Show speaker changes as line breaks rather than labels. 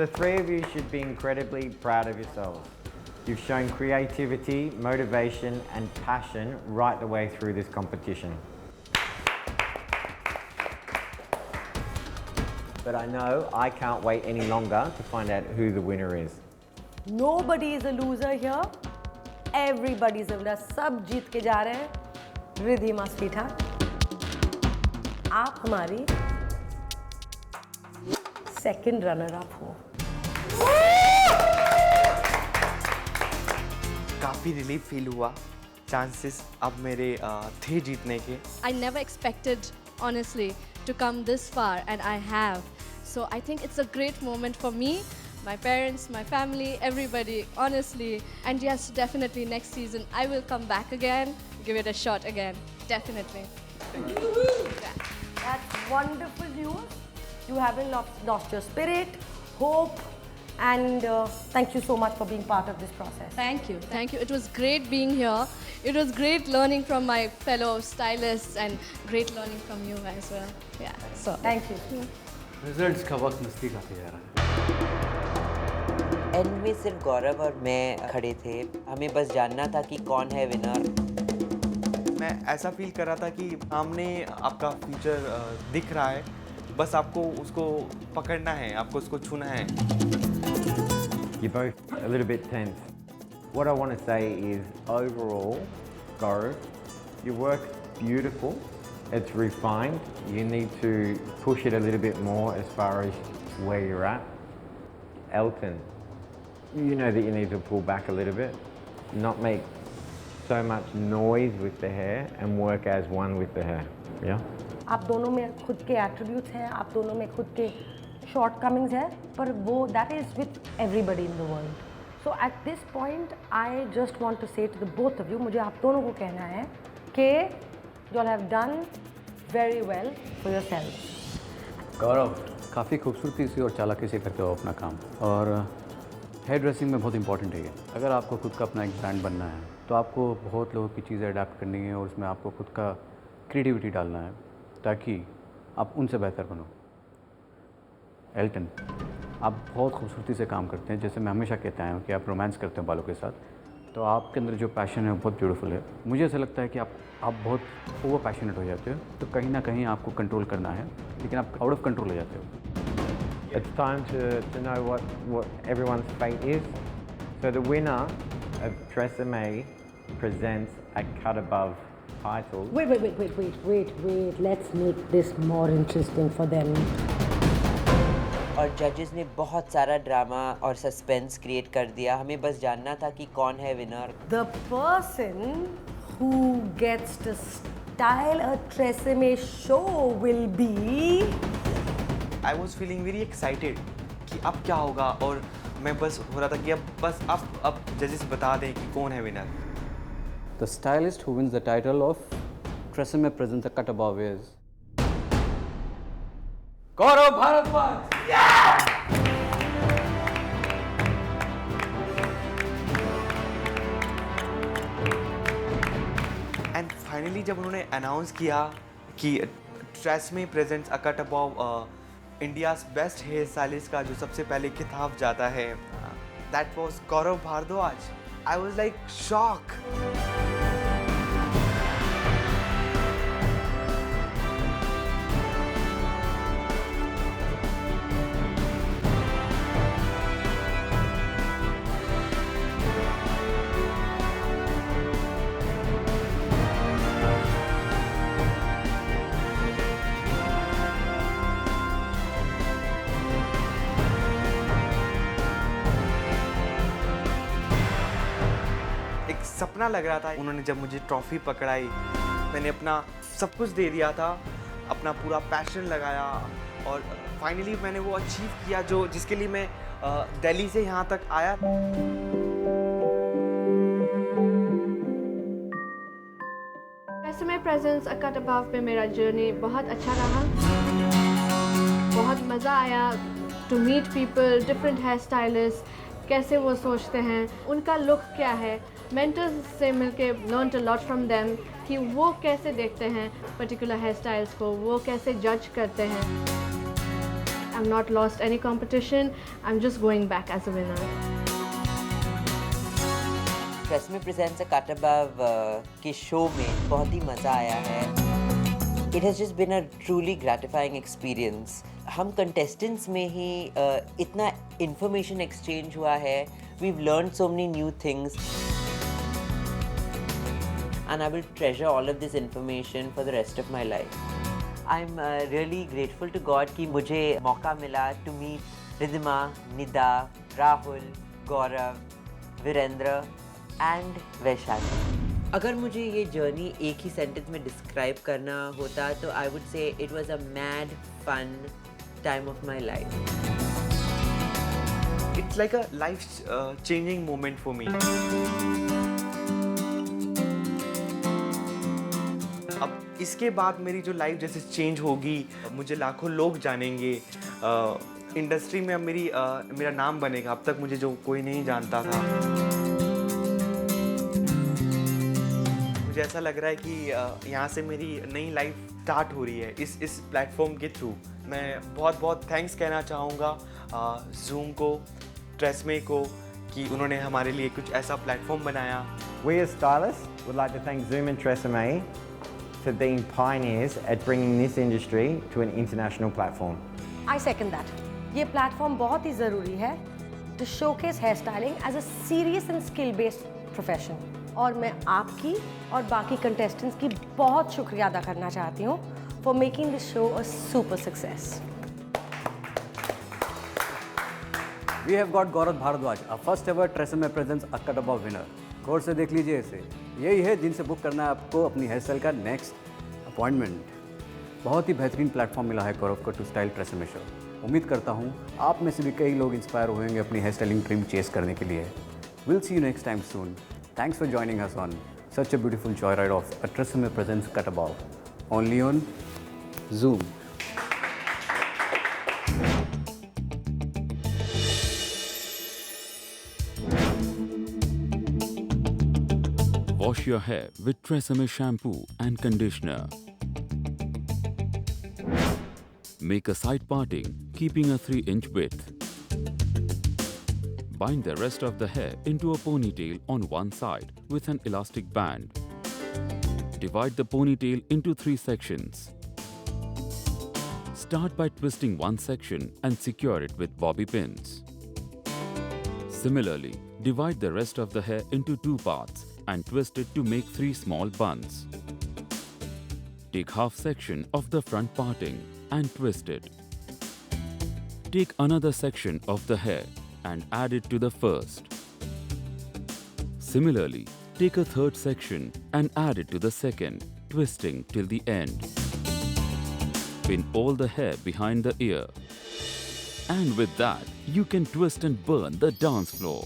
The three of you should be incredibly proud of yourselves. You've shown creativity, motivation and passion right the way through this competition. But I know I can't wait any longer to find out who the winner is.
Nobody is a loser here. Everybody is a winner. सब जीत के जा रहे हैं. Riddhima sweetheart, आप हमारी second runner up हो.
काफ़ी relief feel हुआ. चांसेस अब मेरे थे जीतने के.
I never expected, honestly, to come this far, and I have. So I think it's a great moment for me, my parents, my family, everybody, honestly. And yes, definitely next season I will come back again, give it a shot again, definitely.
That's wonderful news. You haven't lost your spirit, hope, and thank you so much for being part of this process.
Thank you, thank you. It was great being here. It was great learning from my fellow stylists and great learning from you as well. Yeah, so.
Thank you.
Results का वक्त नज़दीक आते जा रहा है.
And में सिर्फ गौरव और मैं खड़े थे. हमें बस जानना था कि कौन है विनर.
मैं ऐसा फील कर रहा था कि सामने आपका फ्यूचर दिख रहा है, बस आपको उसको पकड़ना है, आपको उसको छूना है.
You're both a little bit tense. What I want to say is overall, Gaurav, your work's beautiful. It's refined. You need to push it a little bit more as far as where you're at. Elton, you know that you need to pull back a little bit, not make so much noise with the hair and work as one with the hair. Yeah?
आप दोनों में खुद के attributes हैं, आप दोनों में खुद के shortcomings हैं, पर वो that is with everybody in the world. So at this point, I just want to say to the both of you, मुझे आप दोनों को कहना है कि you all have done very well for yourselves.
गौरव, काफ़ी खूबसूरती से और चालाकी से करते हो अपना काम, और हेयर ड्रेसिंग में बहुत इंपॉर्टेंट है ये. अगर आपको खुद का अपना एक ब्रांड बनना है तो आपको बहुत लोगों की चीज़ें अडेप्ट करनी है और उसमें आपको खुद का क्रिएटिविटी डालना है ताकि आप उनसे बेहतर बनो. एल्टन, आप बहुत खूबसूरती से काम करते हैं. जैसे मैं हमेशा कहता हूँ कि आप रोमांस करते हैं बालों के साथ, तो आपके अंदर जो पैशन है वो बहुत ब्यूटीफुल है. मुझे ऐसा लगता है कि आप बहुत ओवर पैशनेट हो जाते हो, तो कहीं ना कहीं आपको कंट्रोल करना है, लेकिन आप आउट ऑफ कंट्रोल हो जाते हो.
It's time to know what everyone's fate is. So the winner of Tresemme presents a cut above title.
Wait. Let's make this more interesting for them.
और जजेस ने बहुत सारा ड्रामा और सस्पेंस क्रिएट कर दिया. हमें बस जानना था कि कौन है winner.
The person who gets to style a Tresemme show will be.
I was feeling very excited कि अब क्या होगा, और मैं बस हो रहा था कि अब जजेस बता दें कि कौन है winner.
The stylist who wins the title of Tresemme presents a cut above is Gaurav Bhardwaj.
And finally जब उन्होंने अनाउंस किया कि TRESemme presents a cut above India's best hair stylist का जो सबसे पहले खिताब जाता है, that was Gaurav Bhardwaj. I was like shock. सपना लग रहा था. उन्होंने जब मुझे ट्रॉफी पकड़ाई, मैंने अपना सब कुछ दे दिया था, अपना पूरा पैशन लगाया, और फाइनली मैंने वो अचीव किया जो जिसके लिए मैं दिल्ली से यहाँ तक आया.
Tresemme presents a cut above पे मेरा जर्नी बहुत अच्छा रहा. बहुत मज़ा आया to meet people, different hair stylist, कैसे वो सोचते हैं, उनका लुक क्या है. मेंटर्स से मिलके learned a lot from them कि वो कैसे देखते हैं पर्टिकुलर हेयर स्टाइल्स को, वो कैसे जज करते हैं. I've not lost any competition. I'm just going back as a winner.
TRESemmé presents a cut above के शो में बहुत ही मज़ा आया है. It has just been a truly gratifying experience. हम contestants में ही इतना information exchange हुआ है. We've learned so many new things. And I will treasure all of this information for the rest of my life. I'm really grateful to God कि मुझे मौका मिला to meet Ridhima, Nida, Rahul, Gaurav, Virendra and Vaishali. अगर मुझे ये journey एक ही sentence में describe करना होता तो I would say it was a mad fun time of my life.
It's like a life changing moment for me. अब इसके बाद मेरी जो लाइफ जैसे चेंज होगी, मुझे लाखों लोग जानेंगे, इंडस्ट्री में अब मेरा नाम बनेगा. अब तक मुझे जो कोई नहीं जानता था. मुझे ऐसा लग रहा है कि यहाँ से मेरी नई लाइफ स्टार्ट हो रही है इस प्लेटफॉर्म के थ्रू. मैं बहुत बहुत थैंक्स कहना चाहूँगा जूम को, ट्रेसमे को कि उन्होंने हमारे लिए कुछ ऐसा प्लेटफॉर्म बनाया.
We as stylists would like to thank Zoom and Tresemme for being pioneers at bringing this industry to an international platform.
I second that. ये प्लेटफॉर्म बहुत ही ज़रूरी है to showcase hair styling as a serious and skill-based profession. और मैं आपकी और बाकी contestants की बहुत शुक्रिया अदा करना चाहती हूँ for making this show a super success.
We have got Gaurav Bharadwaj, our first ever Tresemme Presents A Cut Above winner. गौर से देख लीजिए इसे. यही है जिनसे बुक करना है आपको अपनी हेयर स्टाइल का नेक्स्ट अपॉइंटमेंट. बहुत ही बेहतरीन प्लेटफॉर्म मिला है गौरव को टू स्टाइल ट्रेसमे शो. उम्मीद करता हूँ आप में से भी कई लोग इंस्पायर होंगे अपनी हेयर स्टाइलिंग ड्रीम चेस करने के लिए. We'll see you next time soon. Thanks for joining us on such a beautiful joyride of A Tresemme Presents Cut Above. Only on Zoom.
Wash your hair with Tresemme shampoo and conditioner. Make a side parting, keeping a 3-inch width. Bind the rest of the hair into a ponytail on one side with an elastic band. Divide the ponytail into 3 sections. Start by twisting one section and secure it with bobby pins. Similarly, divide the rest of the hair into 2 parts and twist it to make 3 small buns. Take half section of the front parting and twist it. Take another section of the hair and add it to the first. Similarly, take a third section and add it to the second, twisting till the end. Pin all the hair behind the ear. And with that, you can twist and burn the dance floor.